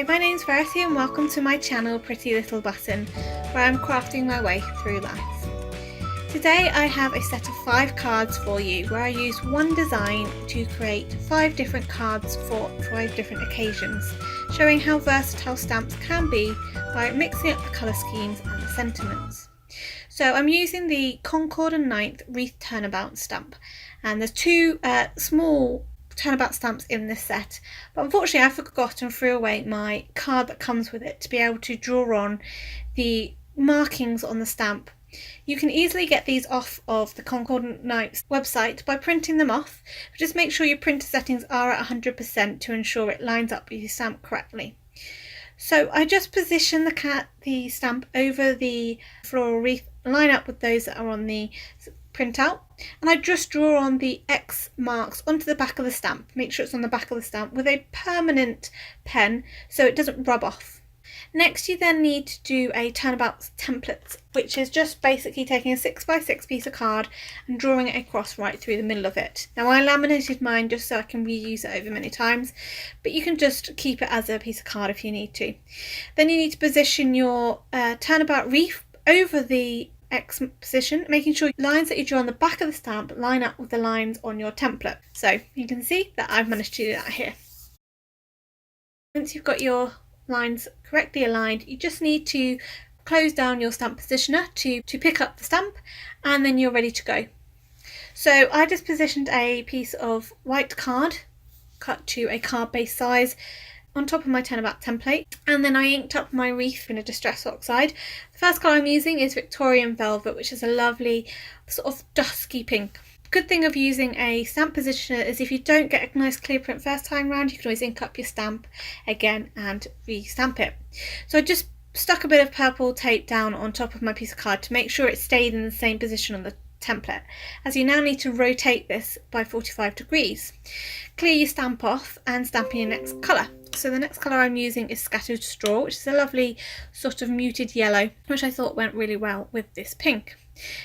Hi, my name's Verity and welcome to my channel Pretty Little Button, where I'm crafting my way through life. Today I have a set of 5 cards for you where I use one design to create 5 different cards for 5 different occasions, showing how versatile stamps can be by mixing up the colour schemes and the sentiments. So I'm using the Concord and 9th Wreath Turnabout stamp, and there's 2 small Turnabout stamps in this set, but unfortunately I forgot and threw away my card that comes with it to be able to draw on the markings on the stamp. You can easily get these off of the Concord and 9th website by printing them off, but just make sure your printer settings are at 100% to ensure it lines up with your stamp correctly. So I just position the stamp over the floral wreath, line up with those that are on the printout, and I just draw on the X marks onto the back of the stamp. Make sure it's on the back of the stamp with a permanent pen so it doesn't rub off. Next you then need to do a Turnabout template, which is just basically taking a 6x6 piece of card and drawing it across right through the middle of it. Now I laminated mine just so I can reuse it over many times, but you can just keep it as a piece of card if you need to. Then you need to position your Turnabout wreath over the X position, making sure lines that you draw on the back of the stamp line up with the lines on your template. So you can see that I've managed to do that here. Once you've got your lines correctly aligned, you just need to close down your stamp positioner to pick up the stamp, and then you're ready to go. So I just positioned a piece of white card cut to a card base size on top of my Turnabout template, and then I inked up my wreath in a Distress Oxide. The first colour I'm using is Victorian Velvet, which is a lovely sort of dusky pink. Good thing of using a stamp positioner is if you don't get a nice clear print first time round, you can always ink up your stamp again and re-stamp it. So I just stuck a bit of purple tape down on top of my piece of card to make sure it stayed in the same position on the template, as you now need to rotate this by 45 degrees. Clear your stamp off and stamp in your next colour. So the next colour I'm using is Scattered Straw, which is a lovely sort of muted yellow, which I thought went really well with this pink.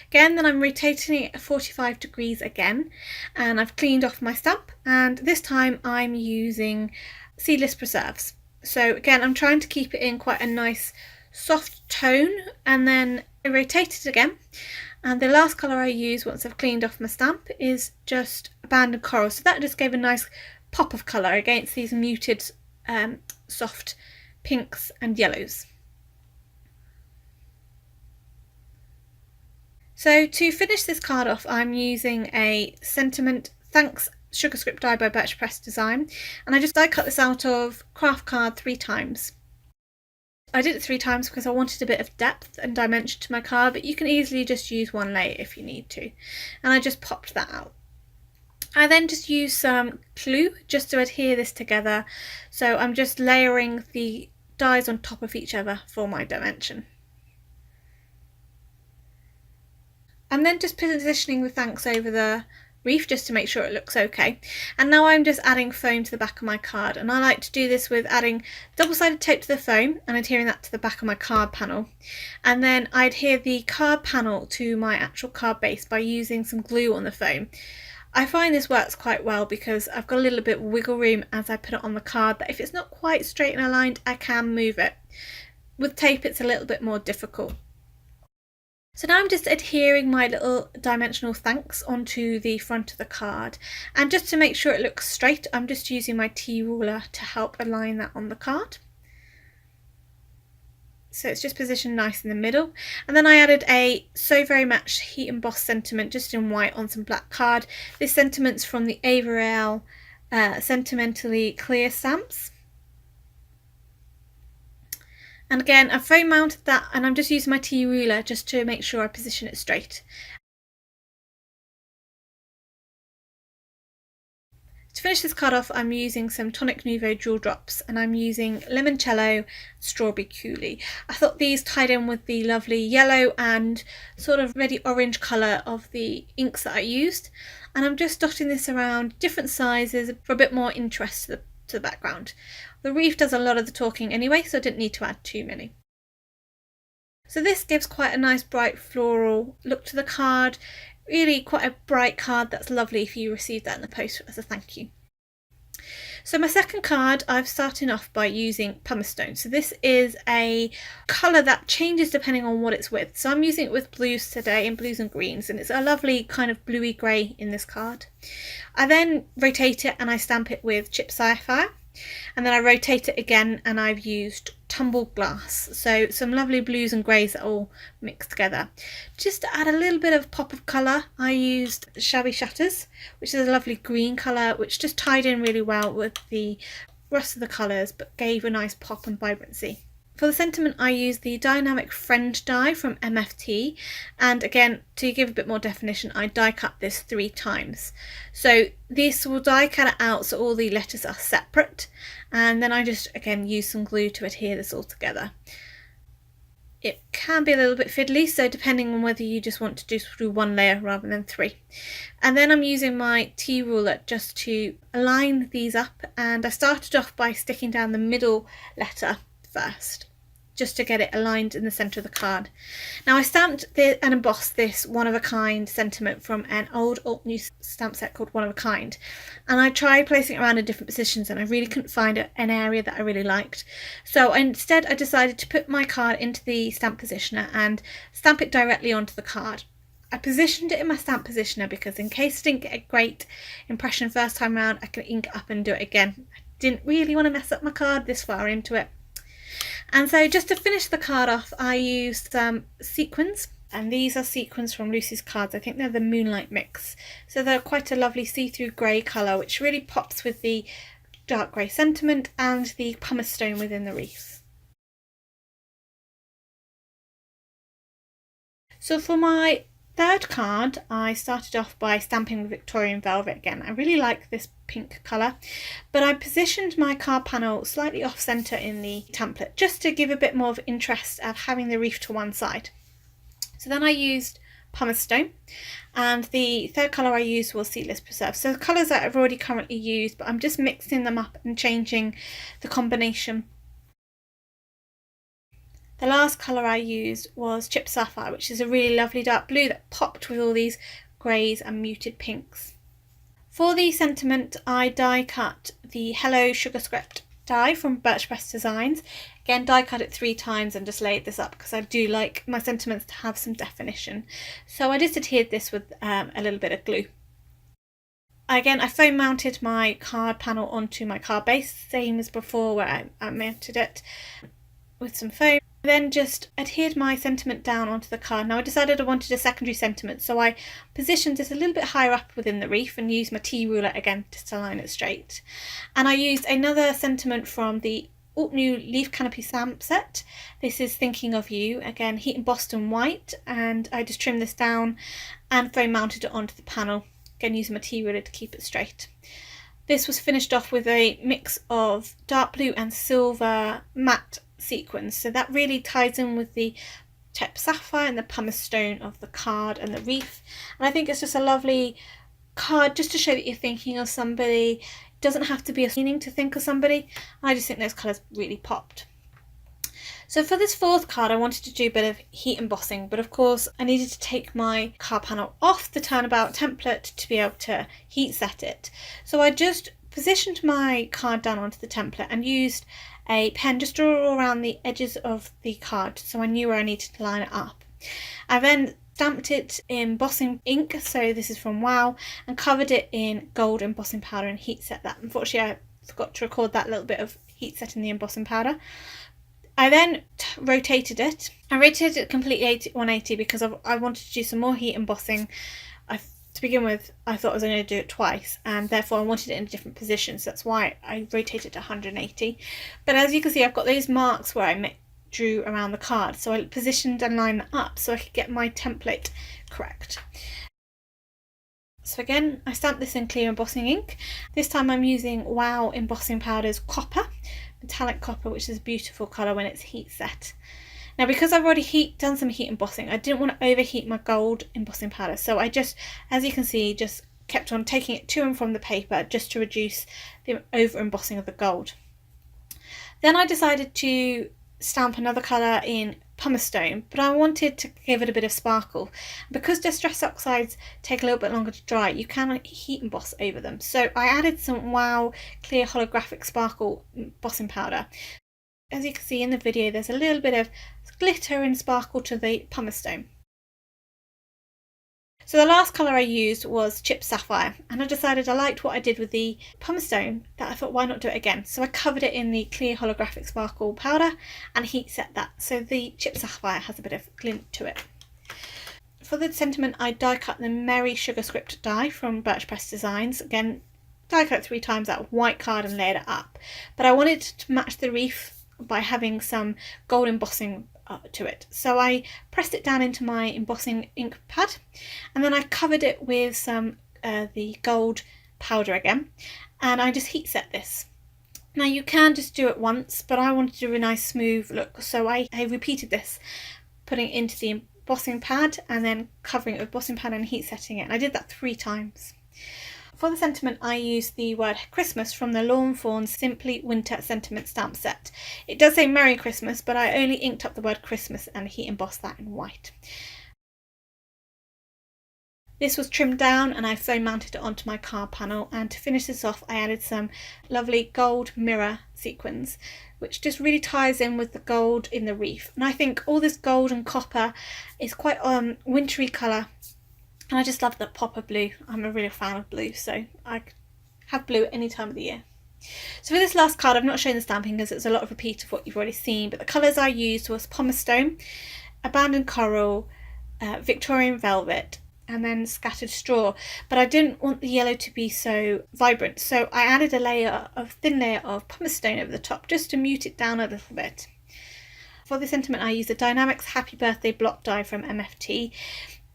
Again, then I'm rotating it at 45 degrees again, and I've cleaned off my stamp, and this time I'm using Seedless Preserves. So again, I'm trying to keep it in quite a nice soft tone, and then I rotate it again. And the last colour I use once I've cleaned off my stamp is just Abandoned Coral. So that just gave a nice pop of colour against these muted soft pinks and yellows. So to finish this card off, I'm using a Sentiment Thanks Sugar Script Die by Birch Press design, and I just die cut this out of craft card 3 times. I did it 3 times because I wanted a bit of depth and dimension to my card, but you can easily just use one layer if you need to, and I just popped that out. I then just use some glue just to adhere this together, so I'm just layering the dies on top of each other for my dimension. I'm then just positioning the thanks over the wreath just to make sure it looks okay, and now I'm just adding foam to the back of my card, and I like to do this with adding double-sided tape to the foam and adhering that to the back of my card panel, and then I adhere the card panel to my actual card base by using some glue on the foam. I find this works quite well because I've got a little bit of wiggle room as I put it on the card, that if it's not quite straight and aligned I can move it. With tape it's a little bit more difficult. So now I'm just adhering my little dimensional thanks onto the front of the card, and just to make sure it looks straight I'm just using my T-ruler to help align that on the card. So it's just positioned nice in the middle, and then I added a So Very Much Heat Embossed sentiment just in white on some black card. This sentiment's from the Averill Sentimentally Clear stamps. And again, I've foam mounted that, and I'm just using my T-ruler just to make sure I position it straight. To finish this card off, I'm using some Tonic Nouveau Jewel Drops, and I'm using Limoncello, Strawberry Coulis. I thought these tied in with the lovely yellow and sort of reddy orange colour of the inks that I used, and I'm just dotting this around different sizes for a bit more interest to the background. The wreath does a lot of the talking anyway, so I didn't need to add too many. So this gives quite a nice bright floral look to the card. Really quite a bright card that's lovely if you receive that in the post as a thank you. So my second card, I've started off by using pumice stone. So this is a colour that changes depending on what it's with. So I'm using it with blues today, and blues and greens, and it's a lovely kind of bluey grey in this card. I then rotate it and I stamp it with chip sapphire. And then I rotate it again and I've used tumbled glass. So some lovely blues and greys that all mixed together. Just to add a little bit of pop of colour, I used Shabby Shutters, which is a lovely green colour, which just tied in really well with the rest of the colours, but gave a nice pop and vibrancy. For the sentiment, I used the Dynamic Friend die from MFT, and again, to give a bit more definition, I die cut this 3 times. So this will die cut it out so all the letters are separate, and then I just again use some glue to adhere this all together. It can be a little bit fiddly, so depending on whether you just want to do 1 layer rather than 3. And then I'm using my T-ruler just to align these up, and I started off by sticking down the middle letter first, just to get it aligned in the centre of the card. Now I stamped and embossed this one-of-a-kind sentiment from an old alt-new stamp set called One of a Kind, and I tried placing it around in different positions and I really couldn't find an area that I really liked. So instead I decided to put my card into the stamp positioner and stamp it directly onto the card. I positioned it in my stamp positioner because in case I didn't get a great impression first time round, I could ink it up and do it again. I didn't really want to mess up my card this far into it. And so just to finish the card off, I used some sequins, and these are sequins from Lucy's cards. I think they're the Moonlight mix. So they're quite a lovely see-through grey colour, which really pops with the dark grey sentiment and the pumice stone within the wreath. So for my third card, I started off by stamping with Victorian Velvet again. I really like this pink colour, but I positioned my card panel slightly off centre in the template just to give a bit more of interest of having the wreath to one side. So then I used pumice stone, and the third colour I used was Seedless Preserve. So the colours that I've already currently used, but I'm just mixing them up and changing the combination. The last colour I used was Chip Sapphire, which is a really lovely dark blue that popped with all these greys and muted pinks. For the sentiment, I die cut the Hello Sugar Script die from Birch Press Designs. Again, die cut it 3 times and just laid this up because I do like my sentiments to have some definition. So I just adhered this with a little bit of glue. Again, I foam mounted my card panel onto my card base, same as before where I mounted it with some foam. Then just adhered my sentiment down onto the card. Now I decided I wanted a secondary sentiment, so I positioned it a little bit higher up within the wreath and used my T-ruler again just to line it straight. And I used another sentiment from the alt-new Leaf Canopy stamp set. This is Thinking of You, again heat embossed in white, and I just trimmed this down and foam mounted it onto the panel, again using my T-ruler to keep it straight. This was finished off with a mix of dark blue and silver matte sequins, so that really ties in with the Chip Sapphire and the pumice stone of the card and the wreath, and I think it's just a lovely card just to show that you're thinking of somebody. It doesn't have to be a meaning to think of somebody. I just think those colours really popped. So for this fourth card I wanted to do a bit of heat embossing, but of course I needed to take my card panel off the Turnabout template to be able to heat set it. So I just positioned my card down onto the template and used a pen just to draw around the edges of the card so I knew where I needed to line it up. I then stamped it in embossing ink, so this is from Wow, and covered it in gold embossing powder and heat set that. Unfortunately I forgot to record that little bit of heat setting the embossing powder. I then rotated it. I rotated it completely 180 because I wanted to do some more heat embossing. To begin with, I thought I was only going to do it twice, and therefore I wanted it in a different position, so that's why I rotated to 180. But as you can see, I've got those marks where I drew around the card, so I positioned and lined that up so I could get my template correct. So again, I stamped this in clear embossing ink. This time I'm using Wow Embossing Powder's Copper, metallic copper, which is a beautiful colour when it's heat set. Now because I've already done some heat embossing, I didn't want to overheat my gold embossing powder, so I just, as you can see, just kept on taking it to and from the paper just to reduce the over embossing of the gold. Then I decided to stamp another colour in pumice stone, but I wanted to give it a bit of sparkle. Because distress oxides take a little bit longer to dry, you can heat emboss over them. So I added some Wow Clear Holographic Sparkle embossing powder. As you can see in the video, there's a little bit of glitter and sparkle to the pumice stone. So the last colour I used was Chipped Sapphire, and I decided I liked what I did with the pumice stone, that I thought why not do it again. So I covered it in the Clear Holographic Sparkle powder and heat set that, so the Chipped Sapphire has a bit of glint to it. For the sentiment, I die cut the Merry Sugar Script die from Birch Press Designs. Again, die cut 3 times that white card and layered it up, but I wanted to match the wreath by having some gold embossing to it. So I pressed it down into my embossing ink pad, and then I covered it with some the gold powder again, and I just heat set this. Now you can just do it once, but I wanted to do a nice smooth look, so I repeated this, putting it into the embossing pad and then covering it with embossing pad and heat setting it, and I did that 3 times. For the sentiment, I used the word Christmas from the Lawn Fawn Simply Winter Sentiment stamp set. It does say Merry Christmas, but I only inked up the word Christmas and heat embossed that in white. This was trimmed down and I foam mounted it onto my card panel, and to finish this off I added some lovely gold mirror sequins, which just really ties in with the gold in the wreath. And I think all this gold and copper is quite wintry colour. And I just love the pop of blue. I'm a real fan of blue, so I have blue at any time of the year. So for this last card, I've not shown the stamping because it's a lot of repeat of what you've already seen, but the colours I used was pumice stone, abandoned coral, Victorian velvet, and then scattered straw. But I didn't want the yellow to be so vibrant, so I added a thin layer of pumice stone over the top just to mute it down a little bit. For the sentiment, I used the Dynamics Happy Birthday block die from MFT.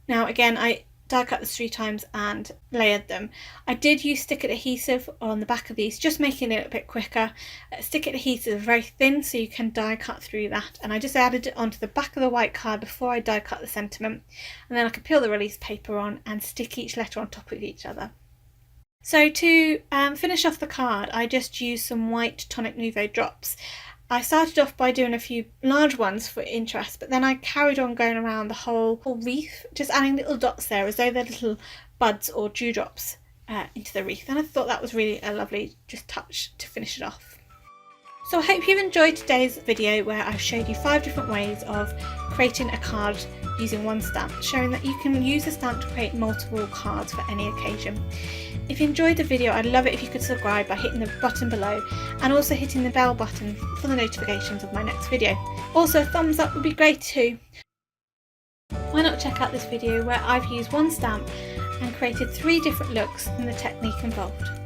Now again, I die cut this 3 times and layered them. I did use stick-it adhesive on the back of these, just making it a bit quicker. Stick-it adhesive is very thin, so you can die cut through that, and I just added it onto the back of the white card before I die cut the sentiment, and then I could peel the release paper on and stick each letter on top of each other. So to finish off the card, I just used some white Tonic Nouveau drops. I started off by doing a few large ones for interest, but then I carried on going around the whole wreath, just adding little dots there as though they're little buds or dewdrops into the wreath, and I thought that was really a lovely just touch to finish it off. So I hope you've enjoyed today's video where I've showed you 5 different ways of creating a card using one stamp, showing that you can use a stamp to create multiple cards for any occasion. If you enjoyed the video, I'd love it if you could subscribe by hitting the button below and also hitting the bell button for the notifications of my next video. Also, a thumbs up would be great too. Why not check out this video where I've used one stamp and created 3 different looks and the technique involved.